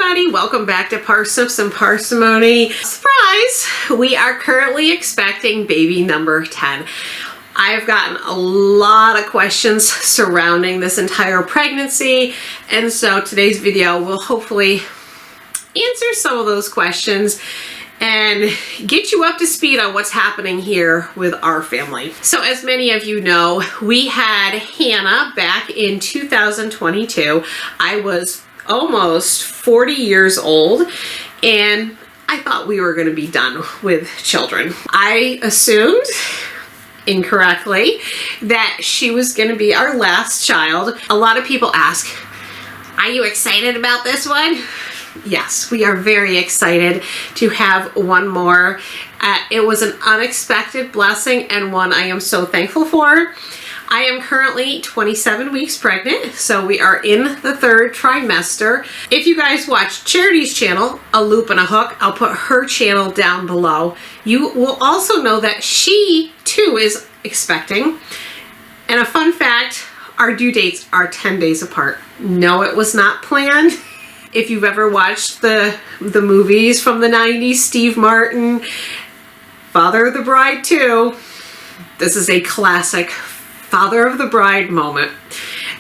everybody, welcome back to Parsnips and Parsimony. Surprise! We are currently expecting baby number 10. I've gotten a lot of questions surrounding this entire pregnancy, and so today's video will hopefully answer some of those questions and get you up to speed on what's happening here with our family. So as many of you know, we had Hannah back in 2022. I was almost 40 years old and I thought we were going to be done with children. I assumed incorrectly that she was going to be our last child. A lot of people ask, are you excited about this one? Yes, we are very excited to have one more. It was an unexpected blessing and one I am so thankful for. I am currently 27 weeks pregnant, so we are in the third trimester. If you guys watch Charity's channel, A Loop and a Hook, I'll put her channel down below. You will also know that she too is expecting. And a fun fact, our due dates are 10 days apart. No, it was not planned. If you've ever watched the movies from the 90s, Steve Martin, Father of the Bride 2, this is a classic Father of the Bride moment.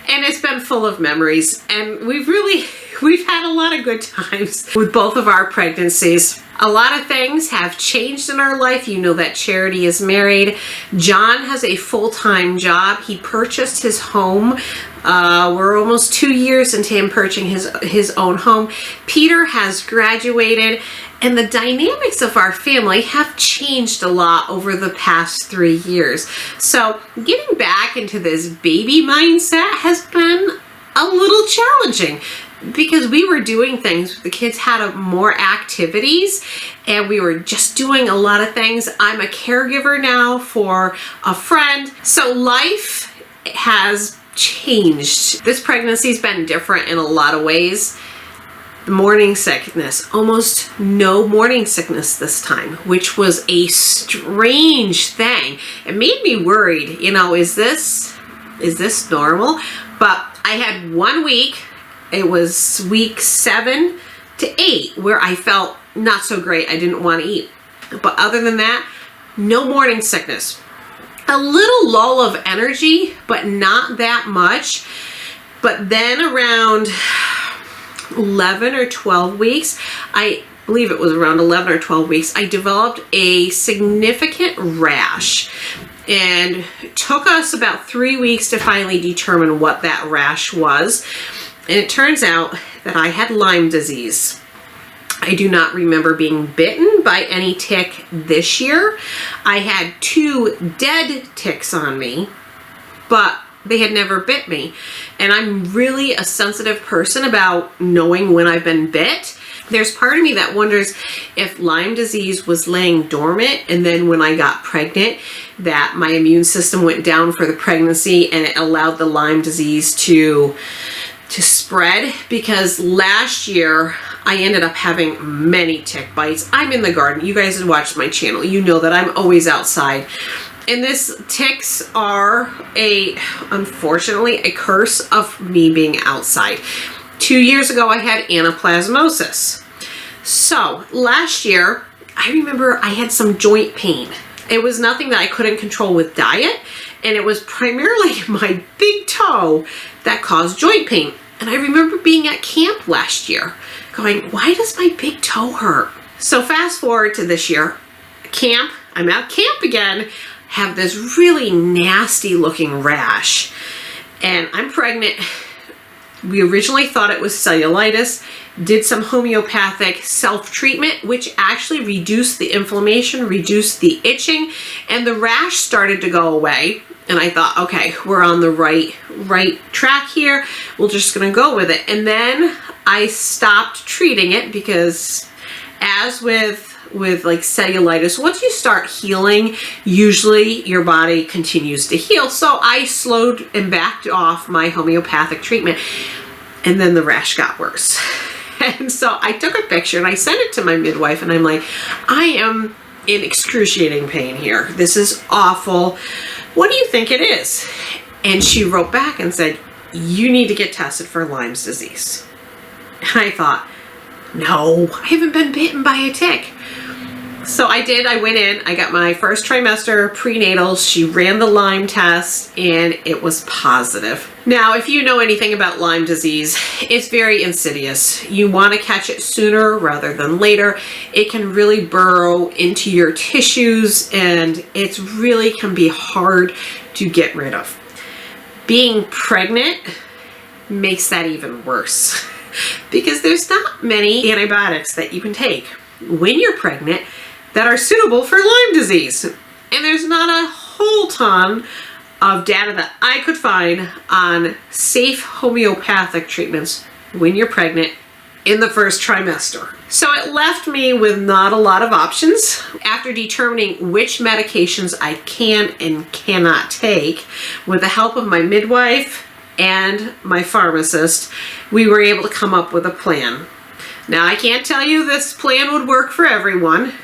And it's been full of memories, and we've had a lot of good times with both of our pregnancies. A lot of things have changed in our life. You know that Charity is married. John has a full-time job. He purchased his home. We're almost 2 years into him purchasing his own home. Peter has graduated, and the dynamics of our family have changed a lot over the past 3 years. So getting back into this baby mindset has been a little challenging, because we were doing things, the kids had more activities and we were just doing a lot of things. I'm a caregiver now for a friend. So life has changed. This pregnancy's been different in a lot of ways. The morning sickness, almost no morning sickness this time, which was a strange thing. It made me worried, you know, is this normal? But I had 1 week. It was week 7 to 8 where I felt not so great. I didn't want to eat. But other than that, no morning sickness. A little lull of energy, but not that much. But then around 11 or 12 weeks, I believe it was around 11 or 12 weeks, I developed a significant rash. And it took us about 3 weeks to finally determine what that rash was. And it turns out that I had Lyme disease. I do not remember being bitten by any tick this year. I had 2 dead ticks on me, but they had never bit me. And I'm really a sensitive person about knowing when I've been bit. There's part of me that wonders if Lyme disease was laying dormant, and then when I got pregnant, that my immune system went down for the pregnancy and it allowed the Lyme disease to spread, because last year I ended up having many tick bites. I'm in the garden. You guys have watched my channel. You know that I'm always outside. And this ticks are unfortunately a curse of me being outside. 2 years ago I had anaplasmosis. So last year I remember I had some joint pain. It was nothing that I couldn't control with diet, and it was primarily my big toe that caused joint pain. And I remember being at camp last year going, why does my big toe hurt? So fast forward to this year, camp, I'm at camp again, have this really nasty looking rash, and I'm pregnant. We originally thought it was cellulitis, did some homeopathic self-treatment, which actually reduced the inflammation, reduced the itching, and the rash started to go away. And I thought, okay, we're on the right track here. We're just gonna go with it. And then I stopped treating it, because as with like cellulitis, once you start healing, usually your body continues to heal. So I slowed and backed off my homeopathic treatment, and then the rash got worse. And so I took a picture and I sent it to my midwife, and I'm like, I am in excruciating pain here. This is awful. What do you think it is? And she wrote back and said, you need to get tested for Lyme disease. And I thought, No, I haven't been bitten by a tick. So I did, I went in, I got my first trimester prenatal, she ran the Lyme test, and it was positive. Now, if you know anything about Lyme disease, it's very insidious. You want to catch it sooner rather than later. It can really burrow into your tissues, and it really can be hard to get rid of. Being pregnant makes that even worse because there's not many antibiotics that you can take when you're pregnant that are suitable for Lyme disease. And there's not a whole ton of data that I could find on safe homeopathic treatments when you're pregnant in the first trimester. So it left me with not a lot of options. After determining which medications I can and cannot take, with the help of my midwife and my pharmacist, we were able to come up with a plan. Now, I can't tell you this plan would work for everyone,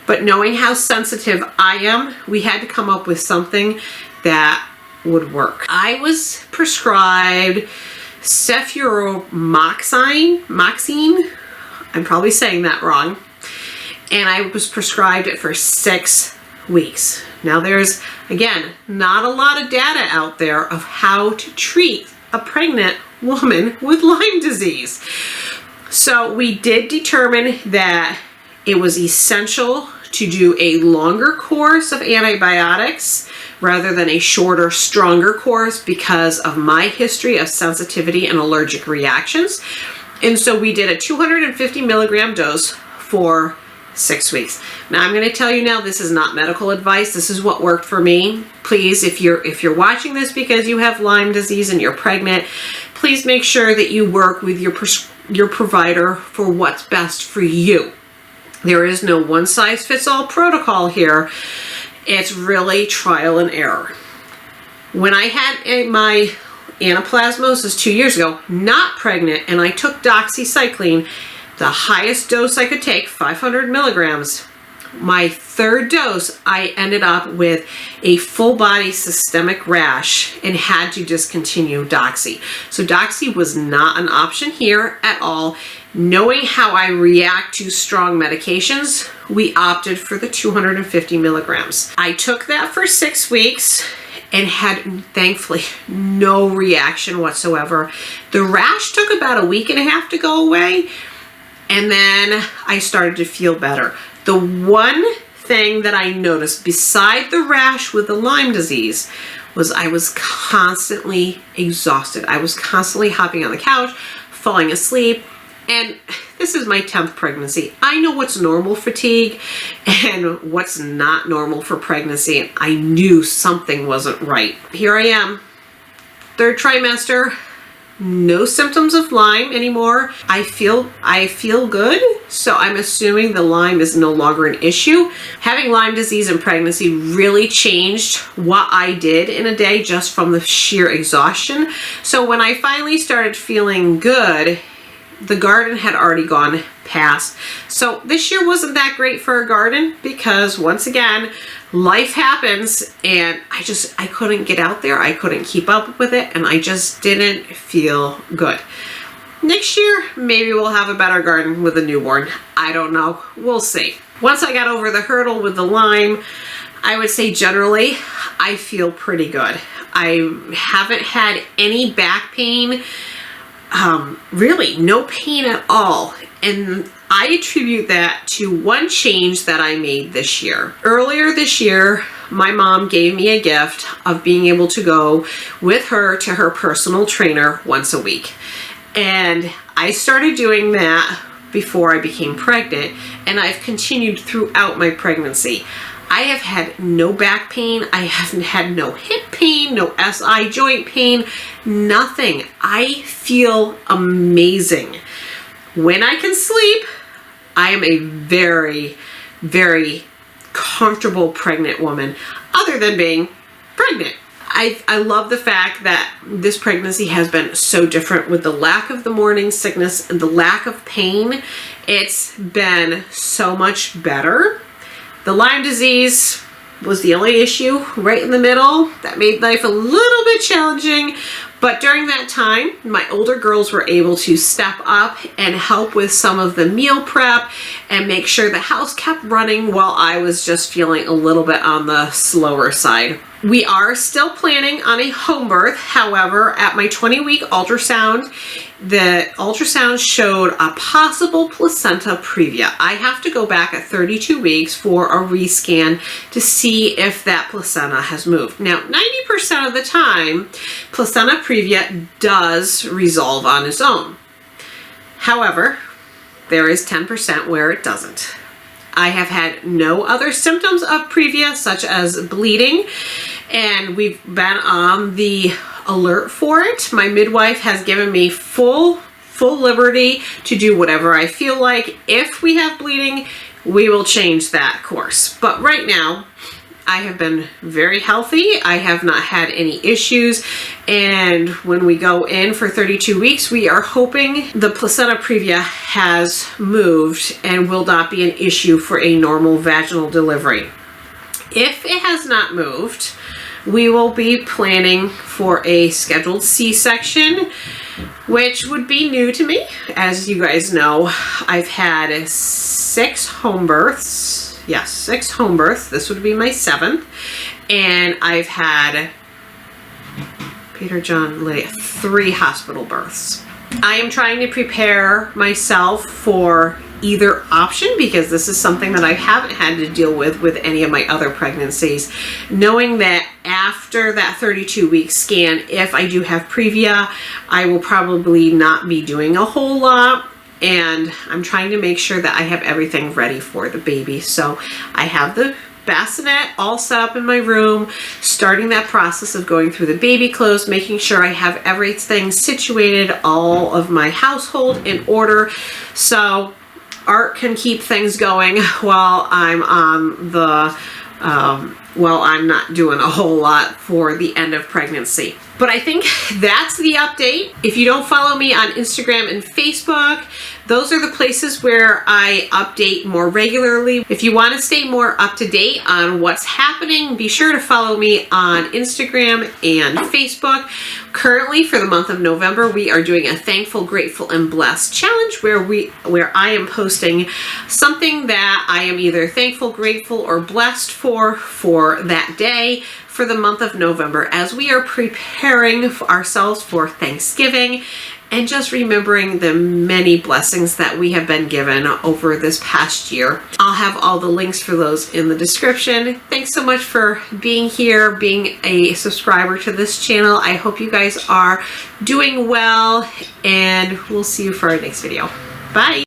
but knowing how sensitive I am, we had to come up with something that would work. I was prescribed cefuromoxine, I'm probably saying that wrong, and I was prescribed it for 6 weeks. Now there's, again, not a lot of data out there of how to treat a pregnant woman with Lyme disease. So we did determine that it was essential to do a longer course of antibiotics rather than a shorter, stronger course because of my history of sensitivity and allergic reactions. And so we did a 250 milligram dose for 6 weeks. Now I'm going to tell you now, this is not medical advice. This is what worked for me. Please, if you're watching this because you have Lyme disease and you're pregnant, please make sure that you work with your provider for what's best for you. There is no one-size-fits-all protocol here. It's really trial and error. When I had my anaplasmosis 2 years ago, not pregnant, and I took doxycycline, the highest dose I could take, 500 milligrams, my third dose, I ended up with a full-body systemic rash and had to discontinue doxy. So doxy was not an option here at all. Knowing how I react to strong medications, we opted for the 250 milligrams. I took that for 6 weeks and had, thankfully, no reaction whatsoever. The rash took about a week and a half to go away, and then I started to feel better. The one thing that I noticed beside the rash with the Lyme disease was I was constantly exhausted. I was constantly hopping on the couch, falling asleep, and this is my 10th pregnancy. I know what's normal fatigue and what's not normal for pregnancy, and I knew something wasn't right. Here I am, third trimester, no symptoms of Lyme anymore. I feel good, so I'm assuming the Lyme is no longer an issue. Having Lyme disease in pregnancy really changed what I did in a day just from the sheer exhaustion. So when I finally started feeling good, the garden had already gone past. So this year wasn't that great for a garden because, once again, life happens and I couldn't get out there. I couldn't keep up with it, and I just didn't feel good. Next year, maybe we'll have a better garden with a newborn. I don't know. We'll see. Once I got over the hurdle with the Lyme, I would say generally I feel pretty good. I haven't had any back pain. Really no pain at all, and I attribute that to one change that I made this year. Earlier this year, my mom gave me a gift of being able to go with her to her personal trainer once a week, and I started doing that before I became pregnant, and I've continued throughout my pregnancy. I have had no back pain. I haven't had no hip pain, no SI joint pain, nothing. I feel amazing. When I can sleep, I am a very, very comfortable pregnant woman, other than being pregnant. I love the fact that this pregnancy has been so different with the lack of the morning sickness and the lack of pain. It's been so much better. The Lyme disease was the only issue right in the middle that made life a little bit challenging, But during that time, my older girls were able to step up and help with some of the meal prep and make sure the house kept running while I was just feeling a little bit on the slower side. We are still planning on a home birth. However, at my 20-week ultrasound, the ultrasound showed a possible placenta previa. I have to go back at 32 weeks for a rescan to see if that placenta has moved. Now, 90% of the time, placenta previa does resolve on its own. However, there is 10% where it doesn't. I have had no other symptoms of previa, such as bleeding, and we've been on the alert for it. My midwife has given me full liberty to do whatever I feel like. If we have bleeding, we will change that course. But right now, I have been very healthy. I have not had any issues. And when we go in for 32 weeks, we are hoping the placenta previa has moved and will not be an issue for a normal vaginal delivery. If it has not moved, we will be planning for a scheduled C-section, which would be new to me. As you guys know, I've had 6 home births. Yes, 6 home births. This would be my 7th. And I've had Peter, John, Leah, 3 hospital births. I am trying to prepare myself for either option because this is something that I haven't had to deal with any of my other pregnancies. Knowing that after that 32-week scan, if I do have previa, I will probably not be doing a whole lot. And I'm trying to make sure that I have everything ready for the baby. So I have the bassinet all set up in my room, starting that process of going through the baby clothes, making sure I have everything situated, all of my household in order, so Art can keep things going while I'm on the while I'm not doing a whole lot for the end of pregnancy. But I think that's the update. If you don't follow me on Instagram and Facebook, those are the places where I update more regularly. If you want to stay more up to date on what's happening, be sure to follow me on Instagram and Facebook. Currently, for the month of November, we are doing a Thankful, Grateful, and Blessed challenge where I am posting something that I am either thankful, grateful, or blessed for that day for the month of November, as we are preparing ourselves for Thanksgiving and just remembering the many blessings that we have been given over this past year. I'll have all the links for those in the description. Thanks so much for being here, being a subscriber to this channel. I hope you guys are doing well, and we'll see you for our next video. Bye.